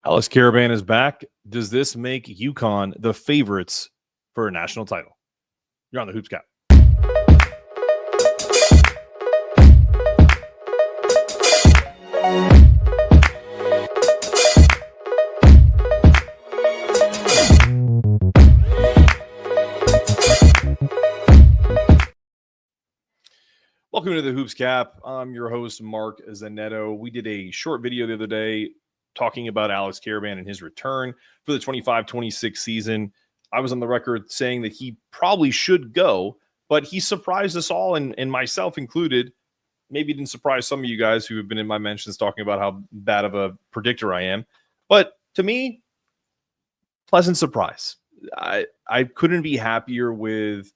Alex Karaban is back. Does this make UConn the favorites for a national title? You're on the Hoops Cap. Welcome to the Hoops Cap. I'm your host, Mark Zanetto. We did a short video the other day talking about Alex Karaban and his return for the 25-26 season. I was on the record saying that he probably should go, but he surprised us all, and myself included. Maybe didn't surprise some of you guys who have been in my mentions talking about how bad of a predictor I am. But to me, pleasant surprise. I couldn't be happier with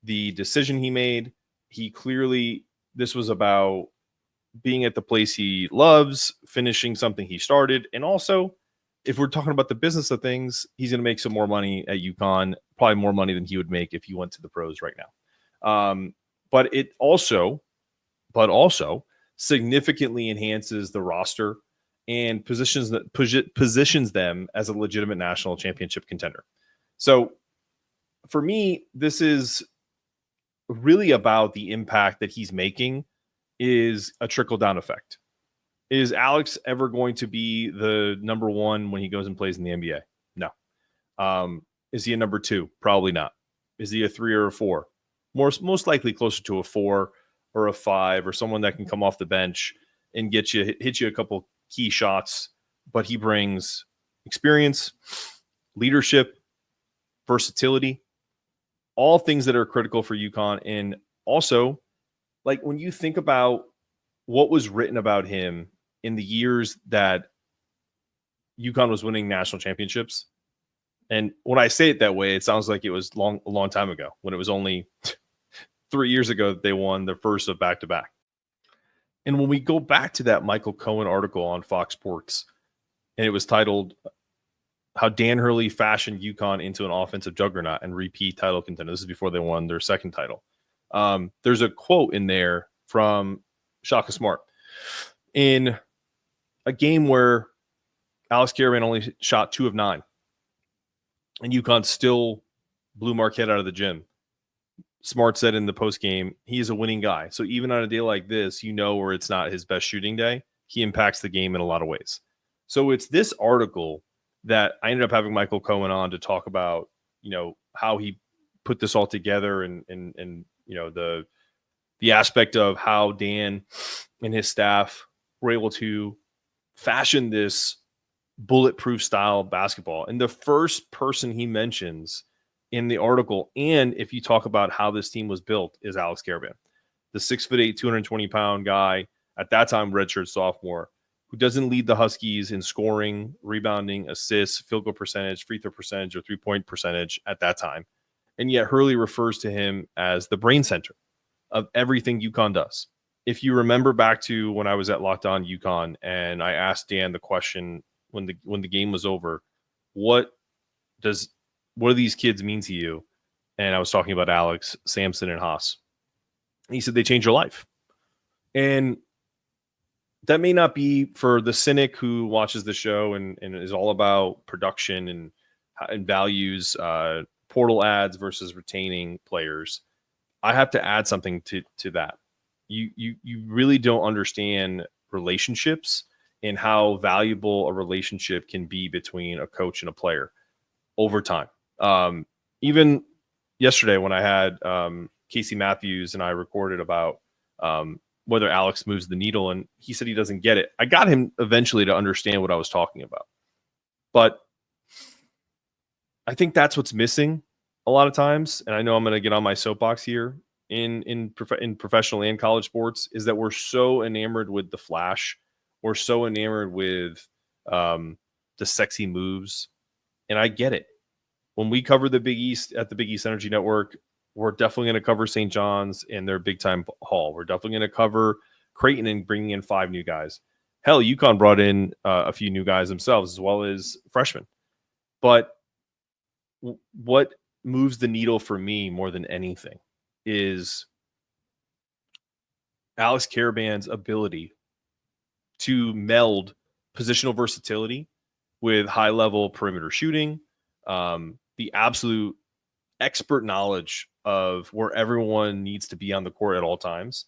the decision he made. He clearly, this was about being at the place he loves, finishing something he started. And also, if we're talking about the business of things, he's going to make some more money at UConn, probably more money than he would make if he went to the pros right now. But it also significantly enhances the roster and positions them as a legitimate national championship contender. So for me, this is really about the impact that he's making is a trickle-down effect. Is Alex ever going to be the number one when he goes and plays in the NBA? No. Is he a number two? Probably not. Is he a 3 or a 4? Most likely closer to a 4 or a 5, or someone that can come off the bench and hit you a couple key shots. But he brings experience, leadership, versatility, all things that are critical for UConn. And also, like, when you think about what was written about him in the years that UConn was winning national championships, and when I say it that way, it sounds like it was a long time ago, when it was only 3 years ago that they won their first of back-to-back. And when we go back to that Michael Cohen article on Fox Sports, and it was titled "How Dan Hurley Fashioned UConn into an Offensive Juggernaut and Repeat Title Contender." This is before they won their second title. There's a quote in there from Shaka Smart in a game where Alex Karaban only shot 2 of 9, and UConn still blew Marquette out of the gym. Smart said in the post game, he is a winning guy. So even on a day like this, where it's not his best shooting day, he impacts the game in a lot of ways. So it's this article that I ended up having Michael Cohen on to talk about, how he put this all together and the aspect of how Dan and his staff were able to fashion this bulletproof style of basketball. And the first person he mentions in the article, and if you talk about how this team was built, is Alex Karaban, the 6'8", 220-pound guy, at that time redshirt sophomore, who doesn't lead the Huskies in scoring, rebounding, assists, field goal percentage, free throw percentage, or three-point percentage at that time. And yet Hurley refers to him as the brain center of everything UConn does. If you remember back to when I was at Locked On UConn and I asked Dan the question when the game was over, what do these kids mean to you? And I was talking about Alex, Samson, and Haas. And he said they change your life. And that may not be for the cynic who watches the show and is all about production and values portal ads versus retaining players. I have to add something to that. You really don't understand relationships and how valuable a relationship can be between a coach and a player over time. Even yesterday when I had Casey Matthews and I recorded about whether Alex moves the needle, and he said he doesn't get it. I got him eventually to understand what I was talking about. But I think that's what's missing a lot of times, and I know I'm going to get on my soapbox here in professional and college sports, is that we're so enamored with the flash. We're so enamored with the sexy moves, and I get it. When we cover the Big East at the Big East Energy Network, we're definitely going to cover St. John's and their big-time haul. We're definitely going to cover Creighton and bringing in 5 new guys. Hell, UConn brought in a few new guys themselves as well as freshmen. But what moves the needle for me more than anything is Alex Karaban's ability to meld positional versatility with high level perimeter shooting, the absolute expert knowledge of where everyone needs to be on the court at all times,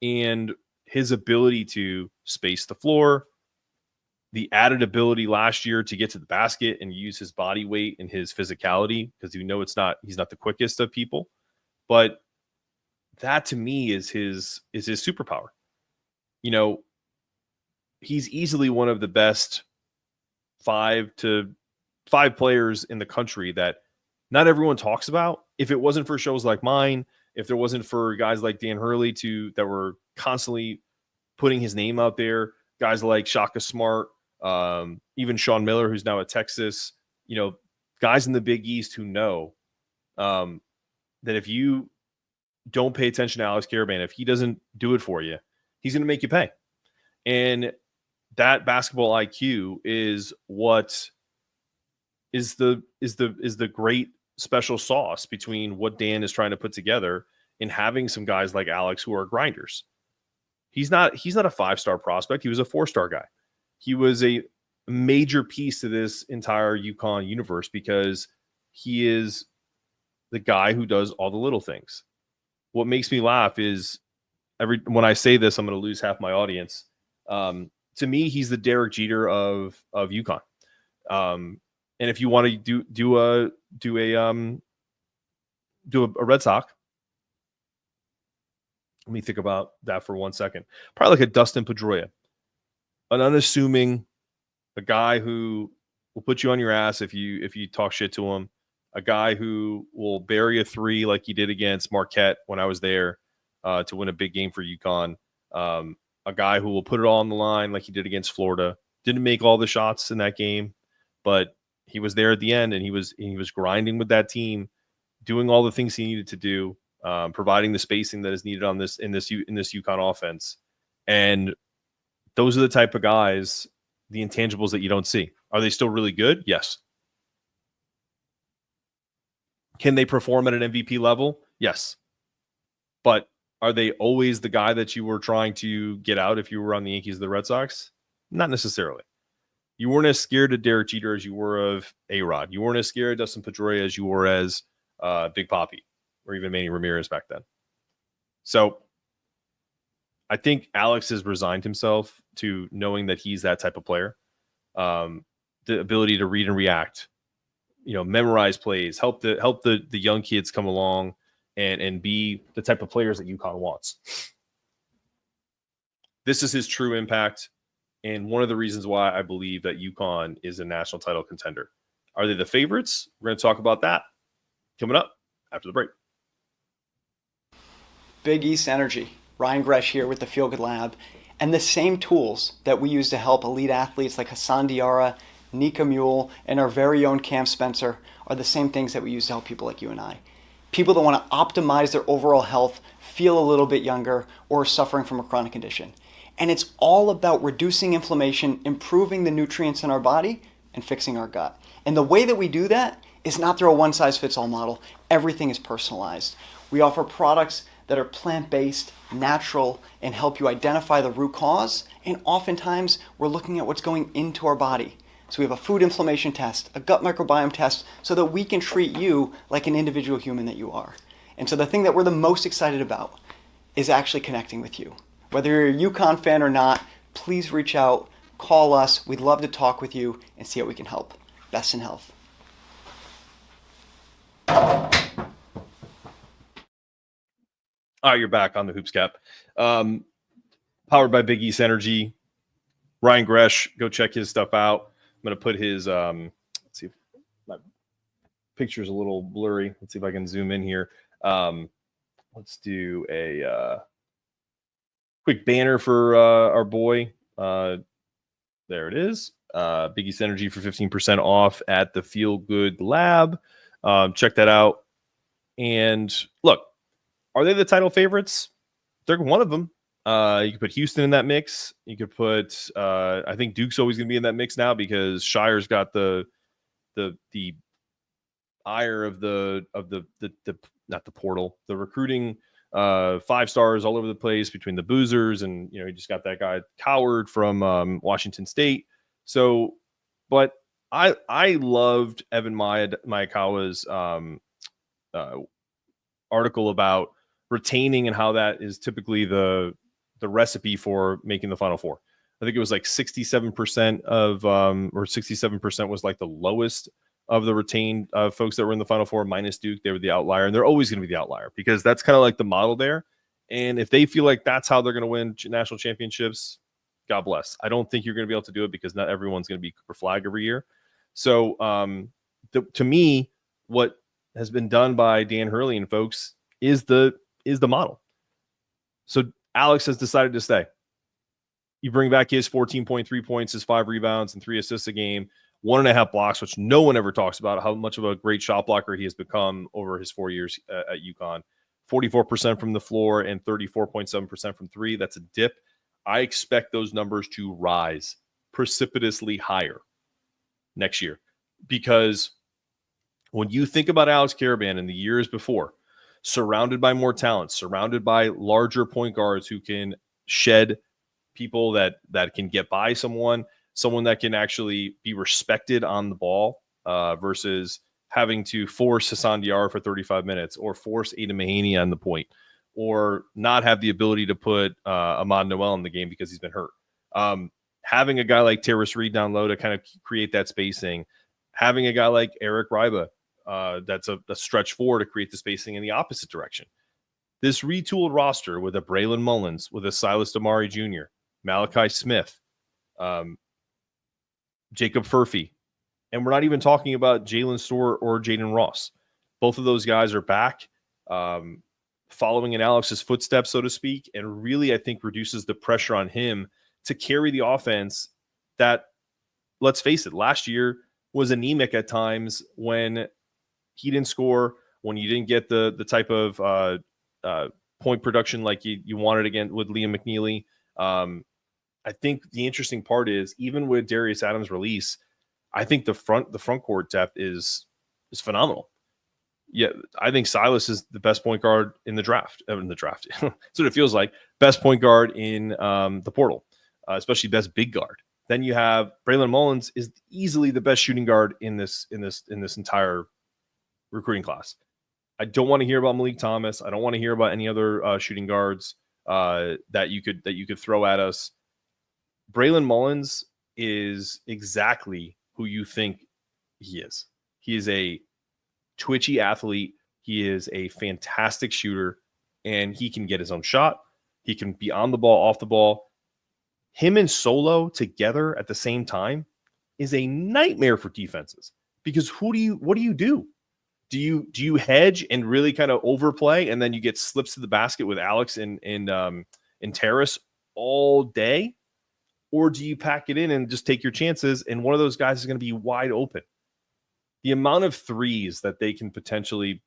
and his ability to space the floor, the added ability last year to get to the basket and use his body weight and his physicality, because he's not the quickest of people, but that to me is his superpower. He's easily one of the best 5 players in the country that not everyone talks about. If it wasn't for shows like mine, if there wasn't for guys like Dan Hurley that were constantly putting his name out there, guys like Shaka Smart, even Sean Miller, who's now at Texas, guys in the Big East who know that if you don't pay attention to Alex Karaban, if he doesn't do it for you, he's going to make you pay. And that basketball IQ is what is the great special sauce between what Dan is trying to put together and having some guys like Alex who are grinders. He's not a 5-star prospect. He was a 4-star guy. He was a major piece to this entire UConn universe because he is the guy who does all the little things. What makes me laugh is when I say this, I'm going to lose half my audience. To me, he's the Derek Jeter of UConn. And if you want to do a Red Sox, let me think about that for 1 second. Probably like a Dustin Pedroia, an unassuming, a guy who will put you on your ass if you talk shit to him, a guy who will bury a 3 like he did against Marquette when I was there to win a big game for UConn. A guy who will put it all on the line like he did against Florida. Didn't make all the shots in that game, but he was there at the end, and he was grinding with that team, doing all the things he needed to do, providing the spacing that is needed in this UConn offense. And those are the type of guys, the intangibles that you don't see. Are they still really good? Yes. Can they perform at an MVP level? Yes. But are they always the guy that you were trying to get out if you were on the Yankees or the Red Sox? Not necessarily. You weren't as scared of Derek Jeter as you were of A-Rod. You weren't as scared of Dustin Pedroia as you were as Big Papi or even Manny Ramirez back then. So I think Alex has resigned himself to knowing that he's that type of player. The ability to read and react, memorize plays, help the young kids come along and be the type of players that UConn wants. This is his true impact, and one of the reasons why I believe that UConn is a national title contender. Are they the favorites? We're going to talk about that coming up after the break. Big East Energy. Ryan Gresh here with the Feel Good Lab. And the same tools that we use to help elite athletes like Hassan Diarra, Nika Mule, and our very own Cam Spencer are the same things that we use to help people like you and I. People that want to optimize their overall health, feel a little bit younger, or are suffering from a chronic condition. And it's all about reducing inflammation, improving the nutrients in our body, and fixing our gut. And the way that we do that is not through a one-size-fits-all model. Everything is personalized. We offer products that are plant-based, natural, and help you identify the root cause. And oftentimes, we're looking at what's going into our body. So we have a food inflammation test, a gut microbiome test, so that we can treat you like an individual human that you are. And so the thing that we're the most excited about is actually connecting with you. Whether you're a UConn fan or not, please reach out, call us. We'd love to talk with you and see how we can help. Best in health. All right, you're back on the Hoops Cap. Powered by Big East Energy. Ryan Gresh, go check his stuff out. I'm going to put his, let's see if my picture's a little blurry. Let's see if I can zoom in here. Let's do a quick banner for our boy. There it is. Big East Energy for 15% off at the Feel Good Lab. Check that out. And look, are they the title favorites? They're one of them. You could put Houston in that mix. You could put, I think Duke's always going to be in that mix now because Shire's got the ire of the not the portal, the recruiting 5 stars all over the place between the boozers and you just got that guy Coward from Washington State. So, but I loved Evan Mayakawa's article about retaining and how that is typically the recipe for making the Final Four. I think it was like 67% of or 67% was like the lowest of the retained folks that were in the Final Four minus Duke. They were the outlier, and they're always going to be the outlier because that's kind of like the model there. And if they feel like that's how they're going to win national championships, God bless. I don't think you're going to be able to do it because not everyone's going to be Cooper Flag every year. So to me, what has been done by Dan Hurley and folks is the model. So Alex has decided to stay. You bring back his 14.3 points, his 5 rebounds, and 3 assists a game, 1.5 blocks, which no one ever talks about how much of a great shot blocker he has become over his 4 years at UConn. 44% from the floor and 34.7% from 3. That's a dip. I expect those numbers to rise precipitously higher next year because when you think about Alex Karaban in the years before, surrounded by more talent, surrounded by larger point guards who can shed people that can get by someone that can actually be respected on the ball versus having to force Hassan Diarra for 35 minutes or force Aiden Mahaney on the point or not have the ability to put Ahmad Noel in the game because he's been hurt. Having a guy like Tarris Reed down low to kind of create that spacing, having a guy like Eric Ryba that's a stretch 4 to create the spacing in the opposite direction. This retooled roster with a Braylon Mullins, with a Silas Demary Jr., Malachi Smith, Jacob Furphy, and we're not even talking about Jalen Storr or Jaden Ross. Both of those guys are back, following in Alex's footsteps, so to speak, and really, I think, reduces the pressure on him to carry the offense that, let's face it, last year was anemic at times when he didn't score, when you didn't get the type of point production like you wanted again with Liam McNeely. I think the interesting part is even with Darius Adams' release, I think the front court depth is phenomenal. Yeah, I think Silas is the best point guard in the draft. That's what it feels like. Best point guard in the portal, especially best big guard. Then you have Braylon Mullins is easily the best shooting guard in this entire recruiting class. I don't want to hear about Malik Thomas. I don't want to hear about any other shooting guards that you could throw at us. Braylon Mullins is exactly who you think he is. He is a twitchy athlete. He is a fantastic shooter, and he can get his own shot. He can be on the ball, off the ball. Him and Solo together at the same time is a nightmare for defenses because what do you do? Do you hedge and really kind of overplay, and then you get slips to the basket with Alex and Tarris all day? Or do you pack it in and just take your chances, and one of those guys is going to be wide open? The amount of threes that they can potentially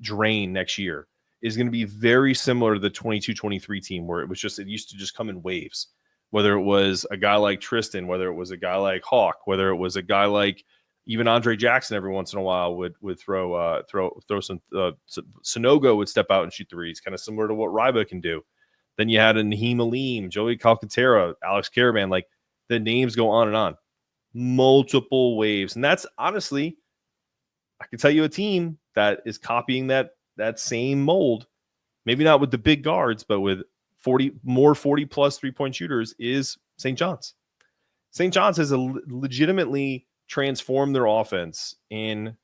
drain next year is going to be very similar to the 22-23 team where it used to just come in waves. Whether it was a guy like Tristan, whether it was a guy like Hawk, whether it was a guy like even Andre Jackson every once in a while would throw some Sonogo would step out and shoot threes, kind of similar to what Ryba can do. Then you had a Naheem Aleem, Joey Calcaterra, Alex Karaban. Like the names go on and on. Multiple waves. And that's honestly, I can tell you a team that is copying that same mold. Maybe not with the big guards, but with 40 plus 3-point shooters is St. John's. St. John's has legitimately transformed their offense in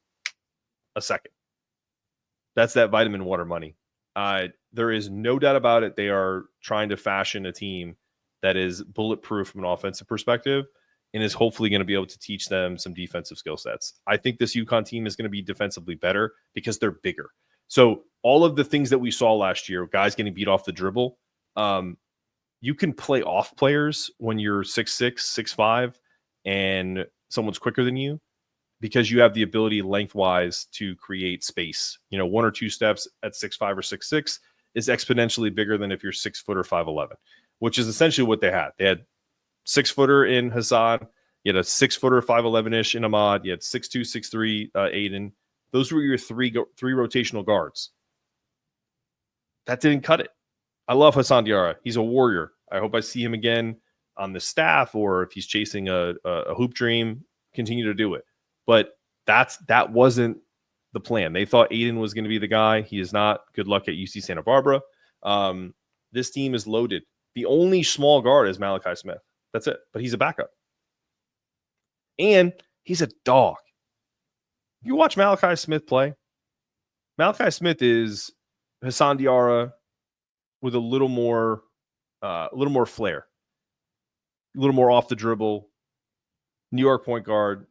a second. That's that vitamin water money. There is no doubt about it. They are trying to fashion a team that is bulletproof from an offensive perspective and is hopefully going to be able to teach them some defensive skill sets. I think this UConn team is going to be defensively better because they're bigger. So all of the things that we saw last year, guys getting beat off the dribble, you can play off players when you're 6'6", 6'5", and someone's quicker than you, because you have the ability lengthwise to create space. 1 or 2 steps at 6'5" or 6'6" is exponentially bigger than if you're 6 foot or 5'11", which is essentially what they had. They had 6-footer in Hassan. You had a 6-footer, 5'11"-ish in Ahmad. You had 6'2", 6'3", Aiden. Those were your three rotational guards. That didn't cut it. I love Hassan Diarra. He's a warrior. I hope I see him again on the staff, or if he's chasing a hoop dream, continue to do it. But that wasn't the plan. They thought Aiden was going to be the guy. He is not. Good luck at UC Santa Barbara. This team is loaded. The only small guard is Malachi Smith. That's it. But he's a backup. And he's a dog. You watch Malachi Smith play. Malachi Smith is Hassan Diarra with a little more flair, a little more off the dribble. New York point guard.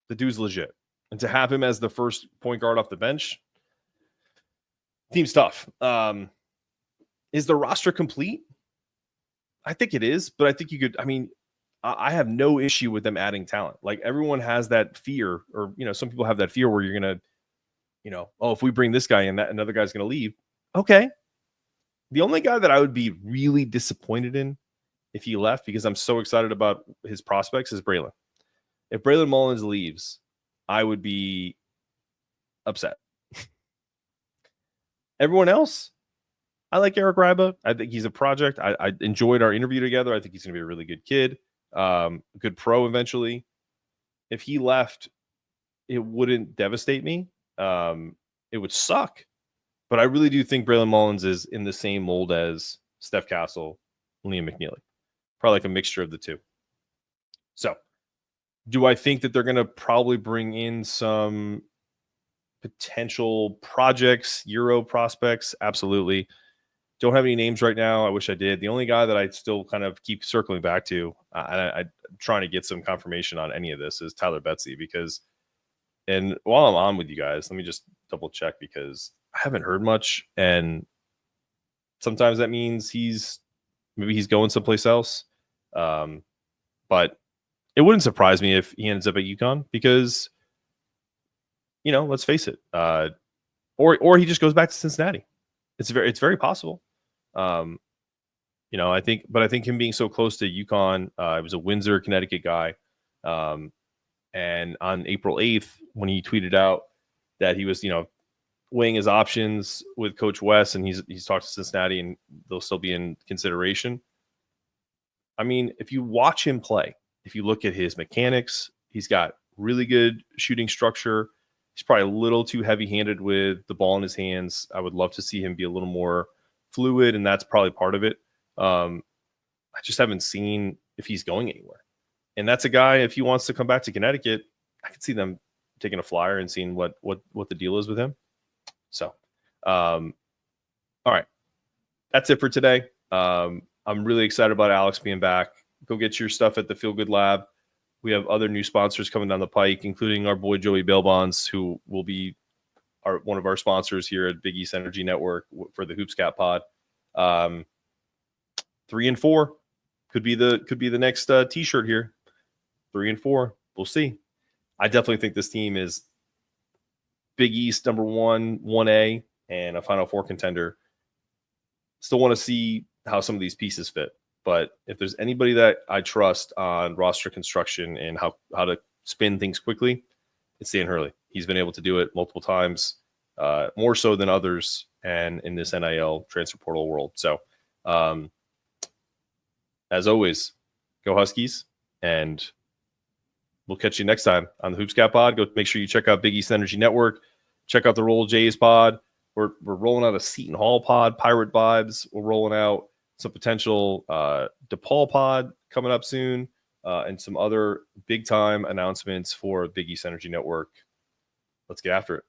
The dude's legit. And to have him as the first point guard off the bench, team's tough. Is the roster complete? I think it is, but I think you could, I have no issue with them adding talent. Like everyone has that fear, or, some people have that fear where you're going to, if we bring this guy in, that another guy's going to leave. Okay. The only guy that I would be really disappointed in if he left, because I'm so excited about his prospects, is Braylon. If Braylon Mullins leaves, I would be upset. Everyone else, I like Eric Riba. I think he's a project. I enjoyed our interview together. I think he's going to be a really good kid, good pro eventually. If he left, it wouldn't devastate me. It would suck. But I really do think Braylon Mullins is in the same mold as Steph Castle, Liam McNeely. Probably like a mixture of the two. So, do I think that they're going to probably bring in some potential projects, Euro prospects? Absolutely. Don't have any names right now. I wish I did. The only guy that I still kind of keep circling back to, I'm trying to get some confirmation on any of this, is Tyler Betsy. And while I'm on with you guys, let me just double check, because I haven't heard much. And sometimes that means maybe he's going someplace else. But it wouldn't surprise me if he ends up at UConn, because, let's face it, or he just goes back to Cincinnati. It's very possible. I think him being so close to UConn, he was a Windsor, Connecticut guy. And on April 8th, when he tweeted out that he was, weighing his options with Coach West, and he's talked to Cincinnati and they'll still be in consideration. If you watch him play, if you look at his mechanics, he's got really good shooting structure. He's probably a little too heavy-handed with the ball in his hands. I would love to see him be a little more fluid, and that's probably part of it. I just haven't seen if he's going anywhere. And that's a guy, if he wants to come back to Connecticut, I could see them taking a flyer and seeing what the deal is with him. So, all right. That's it for today. I'm really excited about Alex being back. Go get your stuff at the Feel Good Lab. We have other new sponsors coming down the pike, including our boy Joey Bail Bonds, who will be one of our sponsors here at Big East Energy Network for the Hoopscat Pod. 3 and 4 could be the next T-shirt here. 3 and 4, we'll see. I definitely think this team is Big East number 1A, and a Final Four contender. Still want to see how some of these pieces fit. But if there's anybody that I trust on roster construction and how to spin things quickly, it's Dan Hurley. He's been able to do it multiple times, more so than others, and in this NIL transfer portal world. So, as always, go Huskies, and we'll catch you next time on the Hoopscat Pod. Go make sure you check out Big East Energy Network. Check out the Roll Jays Pod. We're rolling out a Seton Hall pod, Pirate Vibes. We're rolling out some potential DePaul pod coming up soon, and some other big-time announcements for Big East Energy Network. Let's get after it.